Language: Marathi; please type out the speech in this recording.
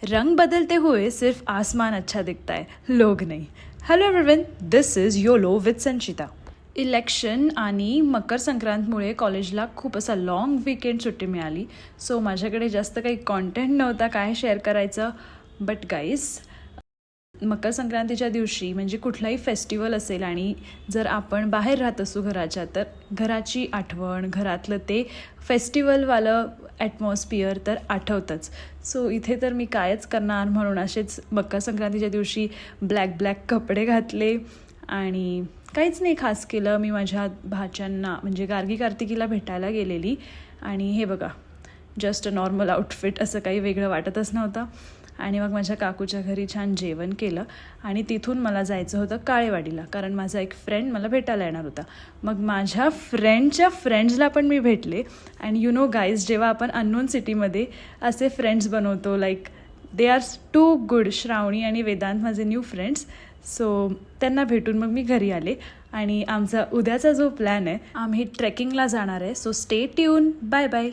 रंग बदलते हुए सिर्फ आसमान अच्छा दिखता है, लोग नहीं. Hello everyone, this is YOLO with Sanchita. Election आणि मकर संक्रांतमुळे कॉलेजला खूप असा लाँग वीकेंड सुट्टी मिळाली. सो माझ्याकडे जास्त काही कॉन्टेंट नव्हता काय शेअर करायचं. बट गाईज, मकर संक्रांतीच्या दिवशी म्हणजे कुठलाही फेस्टिवल असेल आणि जर आपण बाहेर राहत असू घराच्या, तर घराची आठवण, घरातलं ते फेस्टिवलवालं ॲटमॉस्फिअर तर आठवतंच. सो इथे तर मी कायच करणार म्हणून असेच मकर संक्रांतीच्या दिवशी ब्लॅक कपडे घातले आणि काहीच नाही खास केलं. मी माझ्या भाच्यांना म्हणजे गार्गी कार्तिकीला भेटायला गेलेली आणि हे बघा, जस्ट अ नॉर्मल आउटफिट, असं काही वेगळं वाटतच नव्हतं. आणि मग माझ्या काकूच्या घरी छान जेवण केलं आणि तिथून मला जायचं होतं काळेवाडीला, कारण माझा एक फ्रेंड मला भेटायला येणार होता. मग माझ्या फ्रेंडच्या फ्रेंड्सला पण मी भेटले. अँड यू नो गाईज, जेव्हा आपण अननोन सिटीमध्ये असे फ्रेंड्स बनवतो, like they are too good. Shravani आणि वेदांत माझे न्यू फ्रेंड्स. सो त्यांना भेटून मग मी घरी आले आणि आमचा उद्याचा जो प्लॅन आहे, आम्ही ट्रेकिंगला जाणार आहे. So stay tune. Bye bye.